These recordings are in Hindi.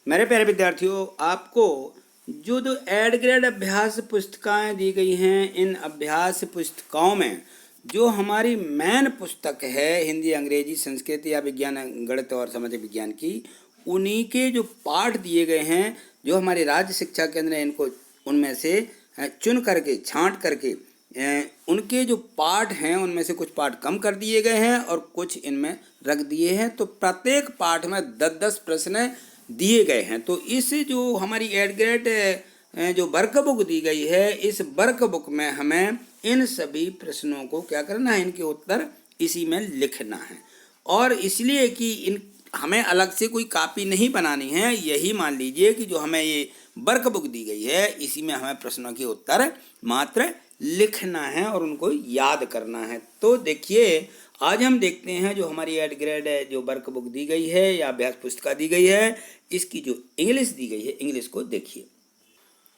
मेरे प्यारे विद्यार्थियों, आपको जो दो एड ग्रेड अभ्यास पुस्तिकाएं दी गई हैं, इन अभ्यास पुस्तिकाओं में जो हमारी मेन पुस्तक है हिंदी, अंग्रेजी, संस्कृत या विज्ञान, गणित और सामाजिक विज्ञान की, उन्हीं के जो पाठ दिए गए हैं, जो हमारे राज्य शिक्षा केंद्र ने इनको उनमें से चुन करके, छांट करके उनके जो पाठ हैं उनमें से कुछ पाठ कम कर दिए गए हैं और कुछ इनमें रख दिए हैं। तो प्रत्येक पाठ में 10-10 प्रश्न दिए गए हैं। तो इस जो हमारी एड ग्रेड जो वर्क बुक दी गई है, इस वर्क बुक में हमें इन सभी प्रश्नों को क्या करना है, इनके उत्तर इसी में लिखना है। और इसलिए कि इन हमें अलग से कोई कॉपी नहीं बनानी है। यही मान लीजिए कि जो हमें ये वर्क बुक दी गई है, इसी में हमें प्रश्नों के उत्तर मात्र लिखना है और उनको याद करना है। तो देखिए, आज हम देखते हैं जो हमारी एड ग्रेड जो वर्क बुक दी गई है या अभ्यास पुस्तिका दी गई है, इसकी जो इंग्लिश दी गई है, इंग्लिश को देखिए।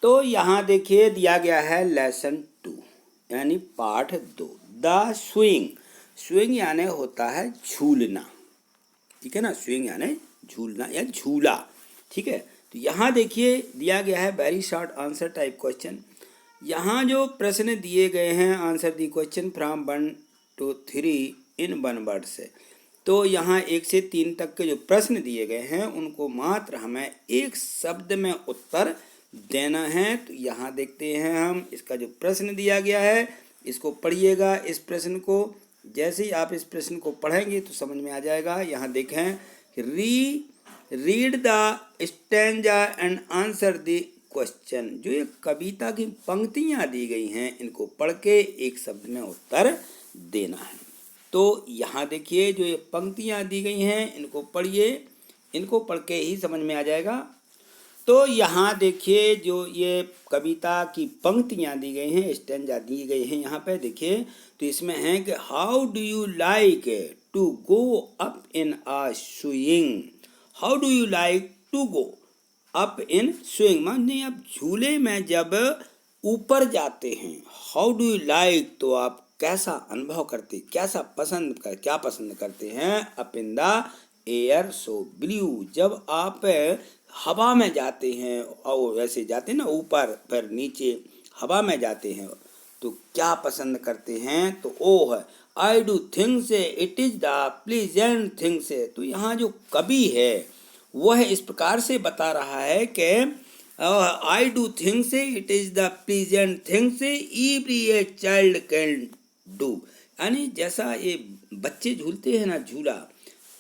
तो यहाँ देखिए दिया गया है लेसन 2 यानी पाठ 2, द स्विंग। स्विंग यानी होता है झूलना, ठीक है ना। स्विंग यानी झूलना या झूला, ठीक है। तो यहाँ देखिए दिया गया है very short answer type question. यहाँ जो प्रश्न दिए गए हैं, answer the question from 1 to 3 in 1 word से। तो यहाँ 1 से 3 तक के जो प्रश्न दिए गए हैं उनको मात्र हमें एक शब्द में उत्तर देना है। तो यहाँ देखते हैं हम, इसका जो प्रश्न दिया गया है इसको पढ़िएगा। इस प्रश्न को जैसे ही आप इस प्रश्न को पढ़ेंगे तो समझ में आ जाएगा। यहाँ देखें, read the stanza and answer the question. जो ये कविता की पंक्तियाँ दी गई हैं, इनको पढ़ के एक शब्द में उत्तर देना है। तो यहाँ देखिए जो ये पंक्तियाँ दी गई हैं, इनको पढ़िए, इनको पढ़ के ही समझ में आ जाएगा। तो यहाँ देखिए जो ये कविता की पंक्तियाँ दी गई हैं, स्टैंजा दी गई हैं, यहाँ पे देखिए तो इसमें है कि how do you like to go up in a swing. How do you like to go up in swing, माने आप झूले में जब ऊपर जाते हैं। हाउ डू यू लाइक, तो आप कैसा अनुभव करते, कैसा क्या पसंद करते हैं। Up in the air so blue, जब आप हवा में जाते हैं और वैसे जाते हैं ना, ऊपर फिर नीचे हवा में जाते हैं, तो क्या पसंद करते हैं। तो ओ है आई do think say it is the pleasant thing से। तो यहाँ जो कवि है वह इस प्रकार से बता रहा है कि I do think say it is the pleasant thing say every a child can do. यानी जैसा ये बच्चे झूलते हैं ना झूला,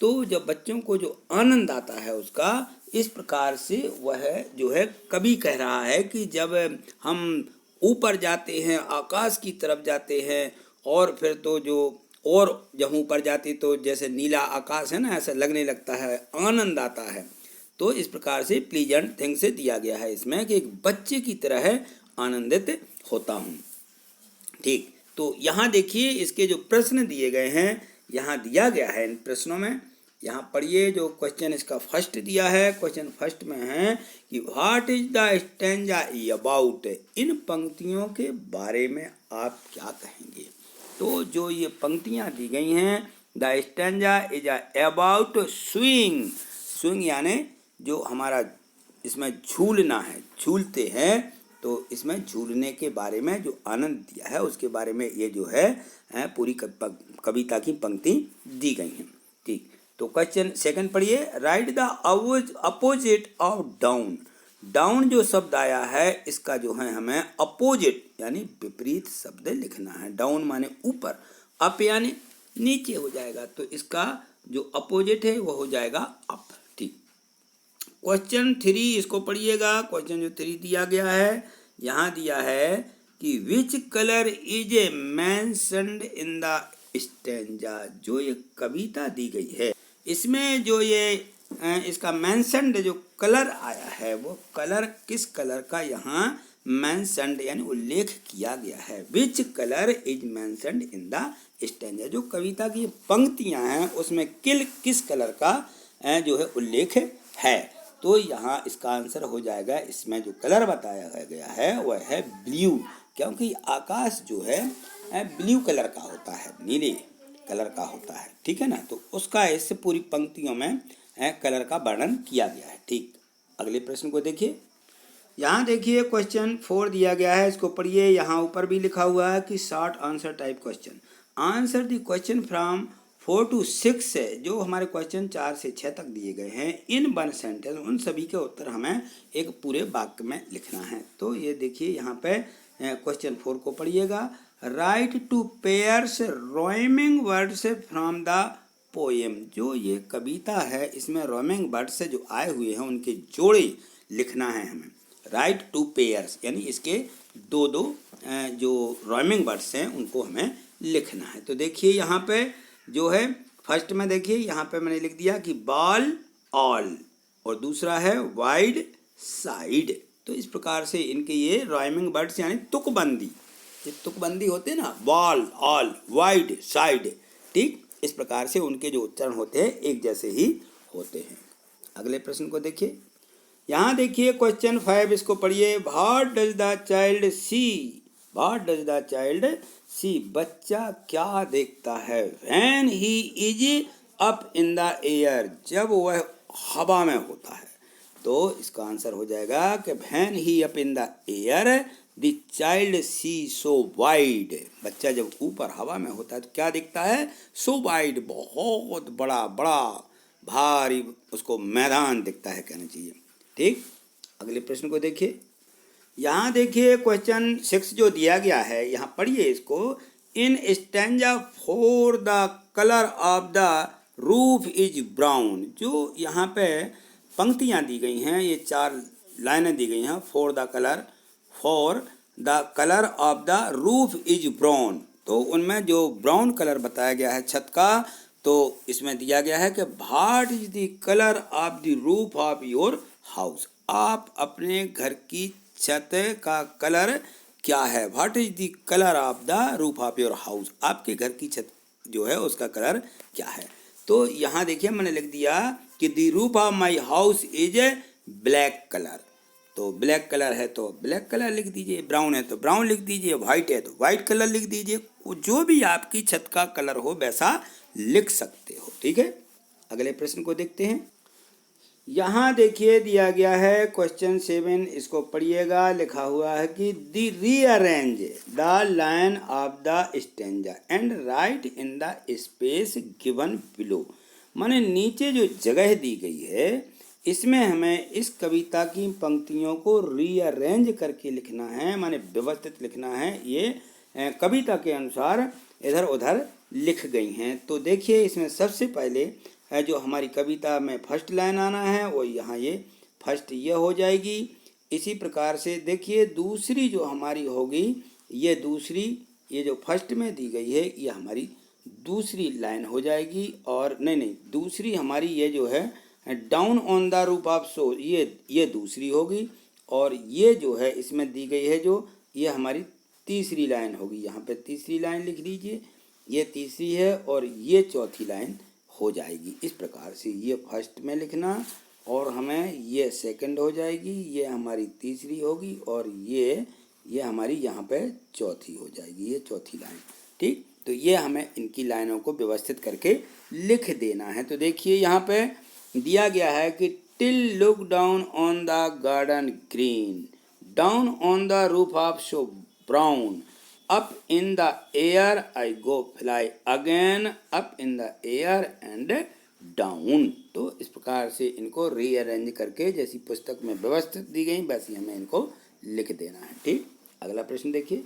तो जब बच्चों को जो आनंद आता है उसका, इस प्रकार से वह जो है कवि कह रहा है कि जब हम ऊपर जाते हैं, आकाश की तरफ जाते हैं, और फिर तो जो और जब ऊपर जाते तो जैसे नीला आकाश है ना, ऐसा लगने लगता है, आनंद आता है। तो इस प्रकार से प्लीजेंट थिंग से दिया गया है इसमें कि एक बच्चे की तरह आनंदित होता हूँ, ठीक। तो यहाँ देखिए इसके जो प्रश्न दिए गए हैं, यहाँ दिया गया है इन प्रश्नों में। यहाँ पढ़िए जो क्वेश्चन इसका फर्स्ट दिया है। क्वेश्चन फर्स्ट में है कि what is the stanza about. इन पंक्तियों के बारे में आप क्या कहेंगे। तो जो ये पंक्तियाँ दी गई हैं, the stanza is about swing. Swing यानी जो हमारा इसमें झूलना है, झूलते हैं, तो इसमें झूलने के बारे में जो आनंद दिया है उसके बारे में ये जो है पूरी कविता की पंक्ति दी गई हैं, ठीक। तो क्वेश्चन सेकंड पढ़िए, right the opposite of down. Down जो शब्द आया है, इसका जो है हमें अपोजिट यानी विपरीत शब्द लिखना है। डाउन माने ऊपर, अप यानी नीचे हो जाएगा, तो इसका जो अपोजिट है वो हो जाएगा अप, ठीक। क्वेश्चन 3 इसको पढ़िएगा। क्वेश्चन जो 3 दिया गया है, यहाँ दिया है कि which colour is a mentioned in the stanza. जो ये कविता दी गई है, इसमें जो ये इसका मेंशन्ड जो कलर आया है, वो कलर किस कलर का यहाँ मेंशन्ड यानी उल्लेख किया गया है। Which colour is mentioned in the stanza. जो कविता की पंक्तियाँ हैं उसमें किस कलर का जो है उल्लेख है। तो यहाँ इसका आंसर हो जाएगा, इसमें जो कलर बताया गया है वह है ब्लू, क्योंकि आकाश जो है ब्लू कलर का होता है, नीले कलर का होता है, ठीक है ना। तो उसका इस पूरी पंक्तियों में कलर का वर्णन किया गया है, ठीक। अगले प्रश्न को देखिए। यहाँ देखिए क्वेश्चन 4 दिया गया है, इसको पढ़िए। यहाँ ऊपर भी लिखा हुआ है कि short answer type question, answer the question from 4 to 6 है, जो हमारे क्वेश्चन 4 से 6 तक दिए गए हैं इन वन सेंटेंस, उन सभी के उत्तर हमें एक पूरे वाक्य में लिखना है। तो ये देखिए यहाँ पे क्वेश्चन 4 को पढ़िएगा। Right two pairs rhyming words from the poem, जो ये कविता है इसमें राइमिंग वर्ड से जो आए हुए हैं उनके जोड़े लिखना है हमें। राइट टू पेयर्स यानी इसके दो दो जो राइमिंग वर्ड्स हैं उनको हमें लिखना है। तो देखिए यहाँ पे जो है फर्स्ट में देखिए यहाँ पे मैंने लिख दिया कि बॉल ऑल, और दूसरा है वाइड साइड। तो इस प्रकार से इनके ये राइमिंग वर्ड्स यानी तुकबंदी, ये तुकबंदी होते हैं ना, बॉल ऑल वाइड साइड, ठीक इस प्रकार से उनके जो उच्चारण होते हैं एक जैसे ही होते हैं। अगले प्रश्न को देखिए। यहाँ देखिए क्वेश्चन 5, इसको पढ़िए। What does the child see, what does the child see, बच्चा क्या देखता है। When he is up in the air, जब वह हवा में होता है। तो इसका आंसर हो जाएगा कि when he up in the air the child see so wide, बच्चा जब ऊपर हवा में होता है तो क्या दिखता है, सो वाइड, बहुत बड़ा बड़ा भारी उसको मैदान दिखता है कहना चाहिए, ठीक। अगले प्रश्न को देखिए। यहाँ देखिए क्वेश्चन 6 जो दिया गया है, यहाँ पढ़िए इसको। इन stanza for the colour of the roof is brown, जो यहाँ पे पंक्तियाँ दी गई हैं, ये 4 लाइनें दी गई हैं। For the colour of the roof is brown, तो उनमें जो ब्राउन कलर बताया गया है छत का, तो इसमें दिया गया है कि what is the colour of the roof of your house, आप अपने घर की छत का कलर क्या है। What is the colour of the roof of your house, आपके घर की छत जो है उसका कलर क्या है। तो यहाँ देखिए मैंने लिख दिया कि the roof of my house is a black colour, तो ब्लैक कलर है तो ब्लैक कलर लिख दीजिए, ब्राउन है तो ब्राउन लिख दीजिए, वाइट है तो वाइट कलर लिख दीजिए, जो भी आपकी छत का कलर हो वैसा लिख सकते हो, ठीक है। अगले प्रश्न को देखते हैं। यहाँ देखिए दिया गया है क्वेश्चन 7, इसको पढ़िएगा। लिखा हुआ है कि the rearrange the line of the stanza and write in the space given below, माने नीचे जो जगह दी गई है इसमें हमें इस कविता की पंक्तियों को रीअरेंज करके लिखना है, माने व्यवस्थित लिखना है। ये कविता के अनुसार इधर उधर लिख गई हैं। तो देखिए इसमें सबसे पहले है जो हमारी कविता में फर्स्ट लाइन आना है वो यहाँ ये फर्स्ट ये हो जाएगी। इसी प्रकार से देखिए दूसरी जो हमारी होगी ये दूसरी, ये जो फर्स्ट में दी गई है ये हमारी दूसरी लाइन हो जाएगी। और नहीं दूसरी हमारी ये जो है down on the roof of so, ये दूसरी होगी। और ये जो है इसमें दी गई है जो ये हमारी तीसरी लाइन होगी। यहाँ पे तीसरी लाइन लिख दीजिए, ये तीसरी है और ये चौथी लाइन हो जाएगी। इस प्रकार से ये फर्स्ट में लिखना और हमें ये सेकंड हो जाएगी, ये हमारी तीसरी होगी और ये हमारी यहाँ पे चौथी हो जाएगी, ये चौथी लाइन, ठीक। तो ये हमें इनकी लाइनों को व्यवस्थित करके लिख देना है। तो देखिए यहाँ पे दिया गया है कि till look down on the garden green, down on the roof of show brown, up in the air I go fly again, up in the air and down। तो इस प्रकार से इनको रीअरेंज करके जैसी पुस्तक में व्यवस्थित दी गई वैसी हमें इनको लिख देना है, ठीक। अगला प्रश्न देखिए।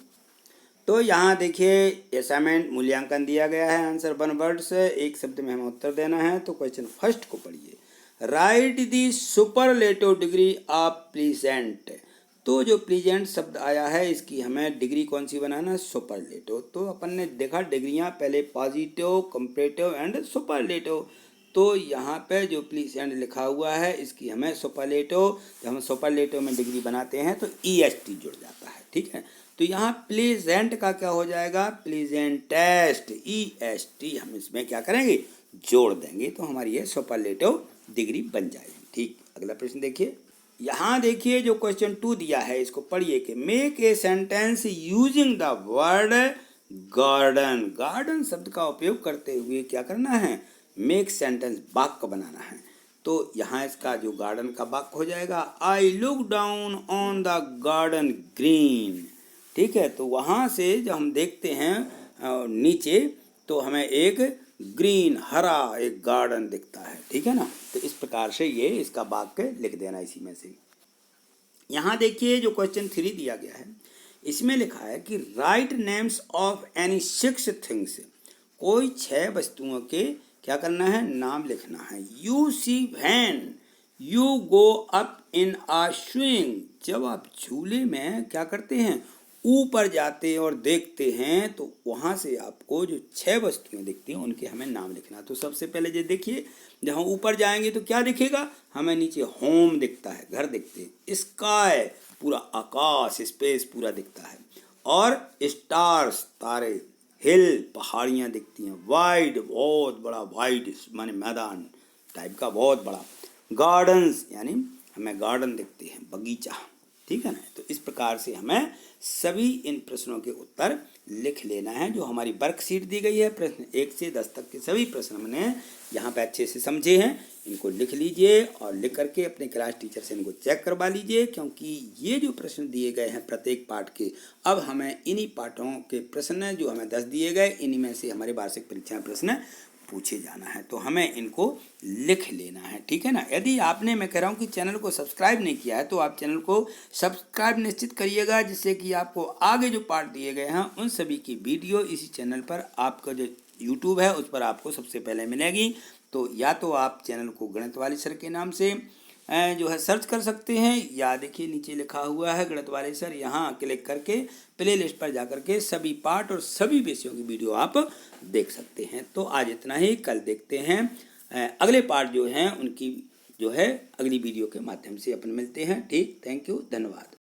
तो यहाँ देखिए असाइनमेंट मूल्यांकन दिया गया है, आंसर 1 वर्ड से, एक शब्द में हमें उत्तर देना है। तो क्वेश्चन फर्स्ट को पढ़िए। Right the superlative degree of pleasant, तो जो प्लीजेंट शब्द आया है इसकी हमें डिग्री कौन सी बनाना है, सुपरलेटिव। तो अपन ने देखा डिग्रियां पहले पॉजिटिव, कंपैरेटिव एंड सुपरलेटिव। तो यहाँ पे जो प्लीजेंट लिखा हुआ है इसकी हमें सुपरलेटिव, जब हम सुपरलेटिव में डिग्री बनाते हैं तो EST जुड़ जाता है, ठीक है। तो यहाँ प्लीजेंट का क्या हो जाएगा, प्लीजेंटेस्ट, EST हम इसमें क्या करेंगे, जोड़ देंगे, तो हमारी ये सुपरलेटिव डिग्री बन जाएगी, ठीक। अगला प्रश्न देखिए। यहाँ देखिए जो क्वेश्चन 2 दिया है इसको पढ़िए कि make a sentence using the word garden, garden शब्द का उपयोग करते हुए क्या करना है, मेक सेंटेंस, वाक्य बनाना है। तो यहाँ इसका जो गार्डन का वाक्य हो जाएगा, I look down on the garden green. ठीक है, तो वहाँ से जब हम देखते हैं नीचे तो हमें एक ग्रीन हरा एक गार्डन दिखता है। ठीक है ना, तो इस प्रकार से ये इसका वाक्य लिख देना इसी में से। यहाँ देखिए जो क्वेश्चन 3 दिया गया है, इसमें लिखा है कि right names of any 6 things. कोई 6 वस्तुओं के क्या करना है, नाम लिखना है। You see when you go up in a swing. जब आप झूले में क्या करते हैं, ऊपर जाते और देखते हैं, तो वहाँ से आपको जो 6 वस्तुएं दिखती हैं उनके हमें नाम लिखना। तो सबसे पहले जो देखिए, जहाँ ऊपर जाएंगे तो क्या दिखेगा, हमें नीचे होम दिखता है, घर दिखते हैं, स्काई पूरा आकाश स्पेस पूरा दिखता है, और स्टार्स तारे, हिल पहाड़ियाँ दिखती हैं, वाइड बहुत बड़ा, वाइड माने मैदान टाइप का बहुत बड़ा, गार्डन्स यानी हमें गार्डन दिखते हैं, बगीचा। ठीक है ना, तो इस प्रकार से हमें सभी इन प्रश्नों के उत्तर लिख लेना है। जो हमारी वर्कशीट दी गई है, प्रश्न 1 से 10 तक के सभी प्रश्न हमने यहाँ पे अच्छे से समझे हैं, इनको लिख लीजिए और लिख करके अपने क्लास टीचर से इनको चेक करवा लीजिए, क्योंकि ये जो प्रश्न दिए गए हैं प्रत्येक पाठ के, अब हमें इन्हीं पाठों के प्रश्न जो हमें 10 दिए गए, इन्हीं में से हमारे वार्षिक परीक्षा में प्रश्न पूछे जाना है, तो हमें इनको लिख लेना है। ठीक है ना, यदि आपने, मैं कह रहा हूँ कि चैनल को सब्सक्राइब नहीं किया है, तो आप चैनल को सब्सक्राइब निश्चित करिएगा, जिससे कि आपको आगे जो पाठ दिए गए हैं उन सभी की वीडियो इसी चैनल पर, आपका जो यूट्यूब है उस पर आपको सबसे पहले मिलेगी। तो या तो आप चैनल को गणित वाले सर के नाम से जो है सर्च कर सकते हैं, या देखिए नीचे लिखा हुआ है गणित वाले सर, यहाँ क्लिक करके प्ले लिस्ट पर जाकर के सभी पाठ और सभी विषयों की वीडियो आप देख सकते हैं। तो आज इतना ही, कल देखते हैं अगले पाठ जो हैं उनकी जो है अगली वीडियो के माध्यम से अपन मिलते हैं। ठीक, थैंक यू, धन्यवाद।